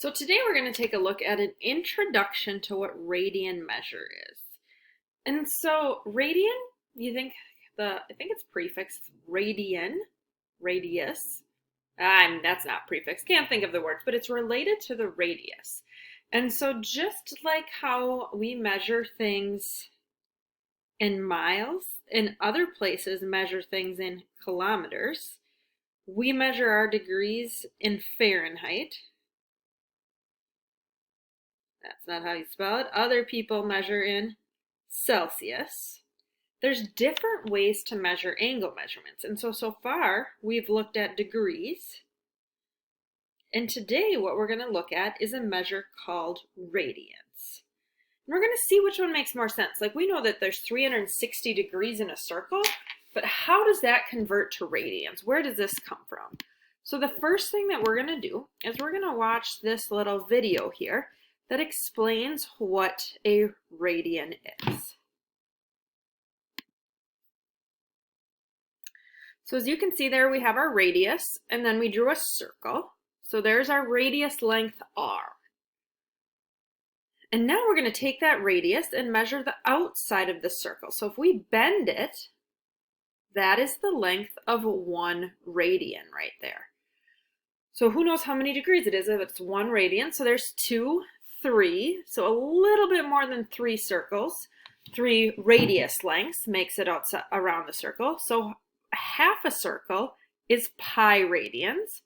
So today we're going to take a look at an introduction to what radian measure is. And so radian, I think it's prefix radian, radius. That's not prefix, can't think of the words, but it's related to the radius. And so just like how we measure things in miles, in other places measure things in kilometers, we measure our degrees in Fahrenheit. That's not how you spell it. Other people measure in Celsius. There's different ways to measure angle measurements. And so far, we've looked at degrees. And today, what we're going to look at is a measure called radians. And we're going to see which one makes more sense. Like, we know that there's 360 degrees in a circle, but how does that convert to radians? Where does this come from? So the first thing that we're going to do is we're going to watch this little video here that explains what a radian is. So as you can see there, we have our radius, and then we drew a circle. So there's our radius length R. And now we're going to take that radius and measure the outside of the circle. So if we bend it, that is the length of 1 radian right there. So who knows how many degrees it is if it's 1 radian? So there's 2, 3, so a little bit more than 3 circles. 3 radius lengths makes it outside, around the circle. So half a circle is pi radians.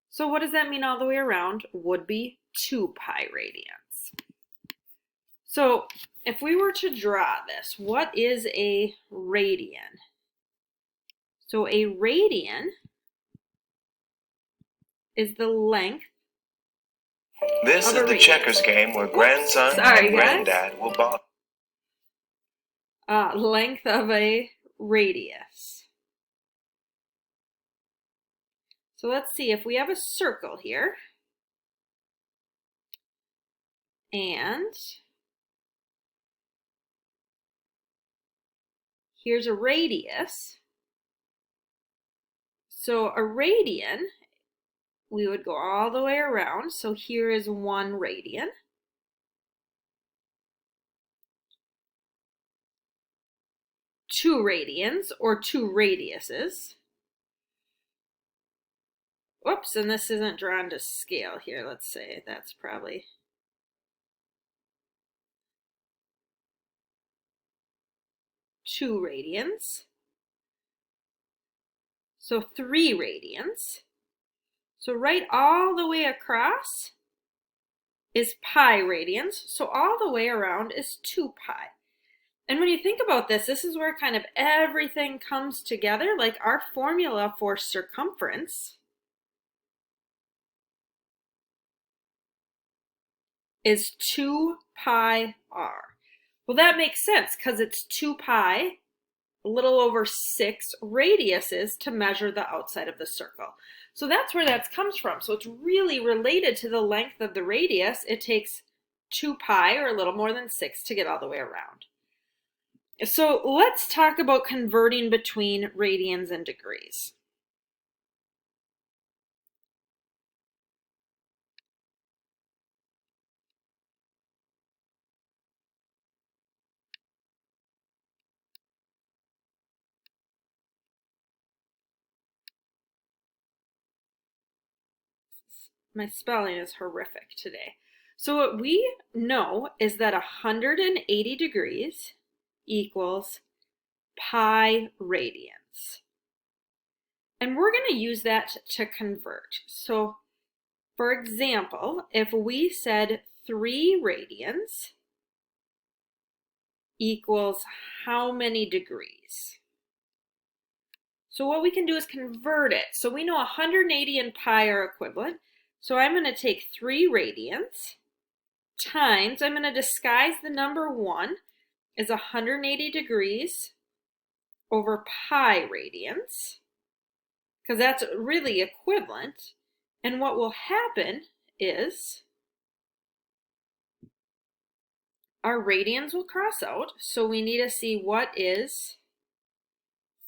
So what does that mean all the way around? Would be 2 pi radians. So if we were to draw this, what is a radian? So a radian is the length. This is the checkers game where grandson and granddad will bond. Length of a radius. So let's see if we have a circle here. And here's a radius. So a radian, we would go all the way around. So here is 1 radian. Two radians, or 2 radiuses. Whoops, and this isn't drawn to scale here. Let's say that's probably two radians. So 3 radians. So right all the way across is pi radians. So all the way around is 2 pi. And when you think about this, this is where kind of everything comes together. Like our formula for circumference is 2 pi r. Well, that makes sense because it's 2 pi, a little over 6 radiuses to measure the outside of the circle. So that's where that comes from. So it's really related to the length of the radius. It takes 2 pi, or a little more than 6, to get all the way around. So let's talk about converting between radians and degrees. My spelling is horrific today. So what we know is that 180 degrees equals pi radians. And we're going to use that to convert. So for example, if we said 3 radians equals how many degrees? So what we can do is convert it. So we know 180 and pi are equivalent. So I'm going to take 3 radians times, I'm going to disguise the number 1 as 180 degrees over pi radians, because that's really equivalent. And what will happen is our radians will cross out. So we need to see what is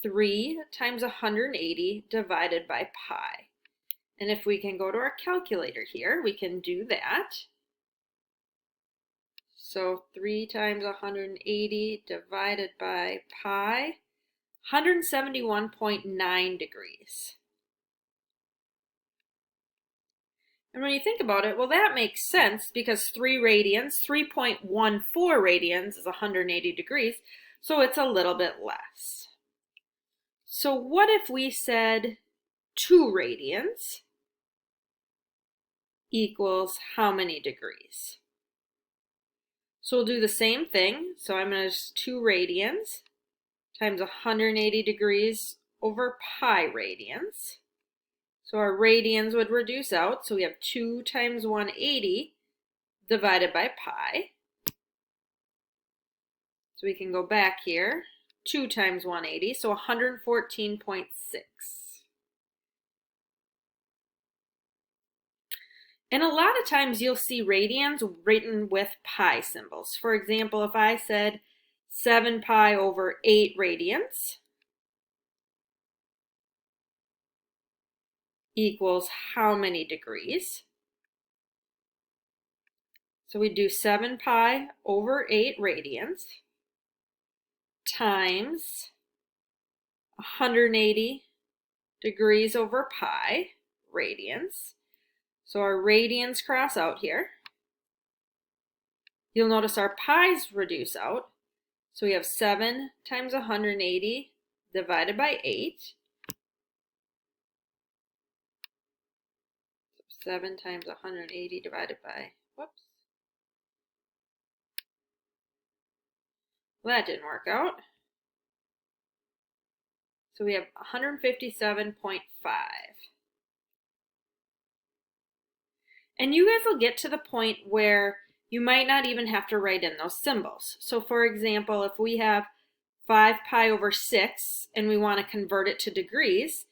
3 times 180 divided by pi. And if we can go to our calculator here, we can do that. So 3 times 180 divided by pi, 171.9 degrees. And when you think about it, well, that makes sense because 3.14 radians is 180 degrees, so it's a little bit less. So what if we said 2 radians equals how many degrees? So we'll do the same thing. So I'm going to just 2 radians times 180 degrees over pi radians. So our radians would reduce out. So we have 2 times 180 divided by pi. So we can go back here. 2 times 180, so 114.6. And a lot of times you'll see radians written with pi symbols. For example, if I said 7 pi over 8 radians equals how many degrees? So we do 7 pi over 8 radians times 180 degrees over pi radians. So our radians cross out here. You'll notice our pi's reduce out. So we have 7 times 180 divided by 8. So 7 times 180 divided by, whoops. Well, that didn't work out. So we have 157.5. And you guys will get to the point where you might not even have to write in those symbols. So for example, if we have 5 pi over 6 and we want to convert it to degrees,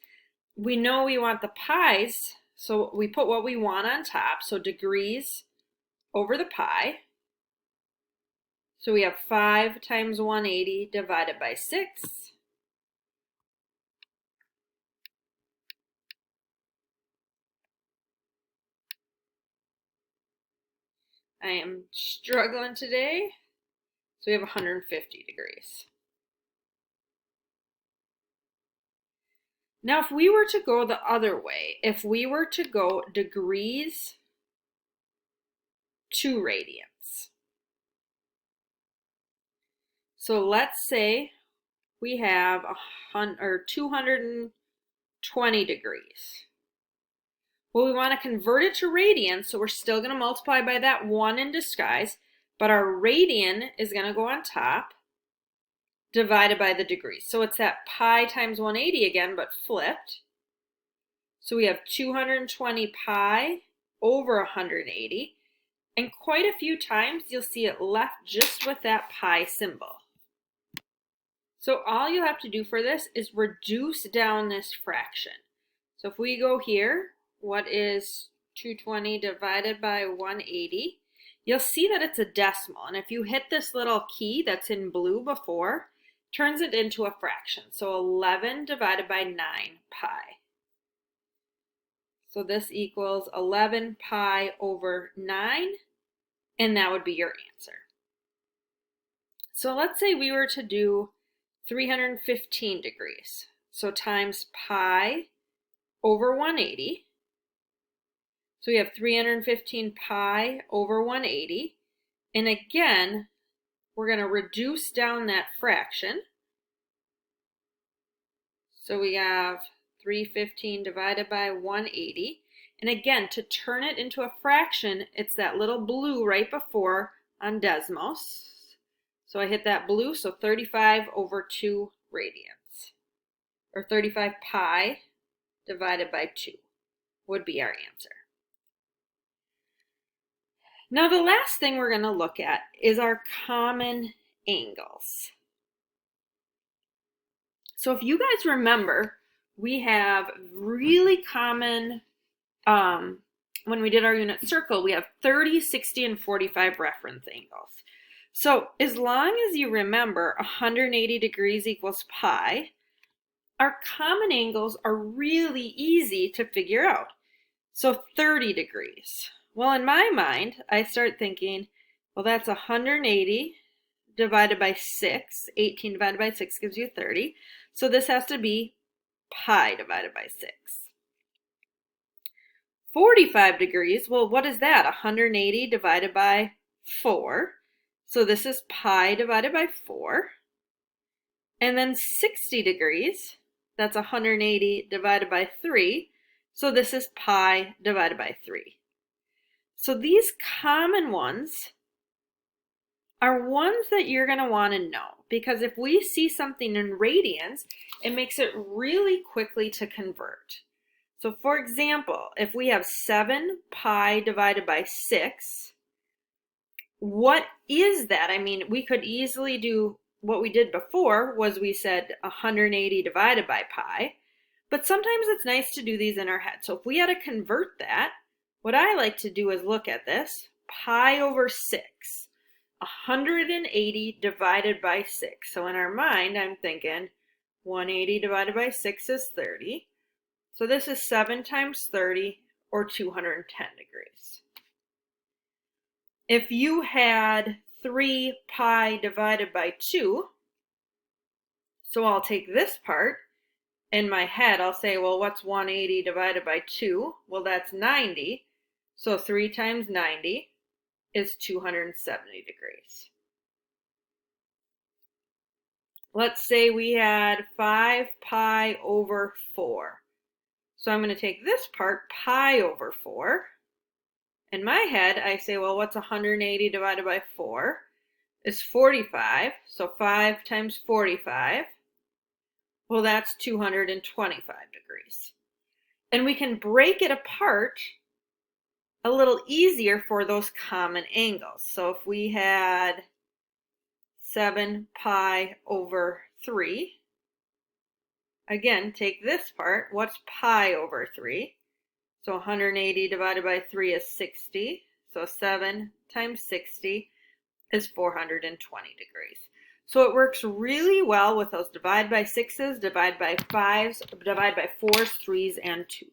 we know we want the pi's, so we put what we want on top, so degrees over the pi. So we have 5 times 180 divided by 6. I am struggling today. So we have 150 degrees. Now, if we were to go the other way, if we were to go degrees to radians. So let's say we have 220 degrees. Well, we want to convert it to radians, so we're still going to multiply by that 1 in disguise, but our radian is going to go on top, divided by the degrees. So it's that pi times 180 again, but flipped. So we have 220 pi over 180, and quite a few times you'll see it left just with that pi symbol. So all you have to do for this is reduce down this fraction. So if we go here, what is 220 divided by 180? You'll see that it's a decimal, and if you hit this little key that's in blue before, turns it into a fraction. So 11 divided by 9 pi. So this equals 11 pi over 9, and that would be your answer. So let's say we were to do 315 degrees. So times pi over 180. So we have 315 pi over 180. And again, we're going to reduce down that fraction. So we have 315 divided by 180. And again, to turn it into a fraction, it's that little blue right before on Desmos. So I hit that blue, so 35 over 2 radians. Or 35 pi divided by 2 would be our answer. Now the last thing we're going to look at is our common angles. So if you guys remember, we have really common, when we did our unit circle, we have 30, 60, and 45 reference angles. So as long as you remember 180 degrees equals pi, our common angles are really easy to figure out. So 30 degrees. Well, in my mind, I start thinking, well, that's 180 divided by 6. 18 divided by 6 gives you 30. So this has to be pi divided by 6. 45 degrees, well, what is that? 180 divided by 4. So this is pi divided by 4. And then 60 degrees, that's 180 divided by 3. So this is pi divided by 3. So these common ones are ones that you're going to want to know, because if we see something in radians, it makes it really quickly to convert. So for example, if we have 7 pi divided by 6, what is that? I mean, we could easily do what we did before, was we said 180 divided by pi, but sometimes it's nice to do these in our head. So if we had to convert that, what I like to do is look at this, pi over 6, 180 divided by 6. So in our mind, I'm thinking 180 divided by 6 is 30. So this is 7 times 30, or 210 degrees. If you had 3 pi divided by 2, so I'll take this part. In my head, I'll say, well, what's 180 divided by 2? Well, that's 90. So 3 times 90 is 270 degrees. Let's say we had 5 pi over 4. So I'm going to take this part, pi over 4. In my head, I say, well, what's 180 divided by 4? Is 45. So 5 times 45. Well, that's 225 degrees. And we can break it apart a little easier for those common angles. So if we had 7 pi over 3, again, take this part. What's pi over 3? So 180 divided by 3 is 60. So 7 times 60 is 420 degrees. So it works really well with those divide by 6s, divide by 5s, divide by 4s, 3s, and 2s.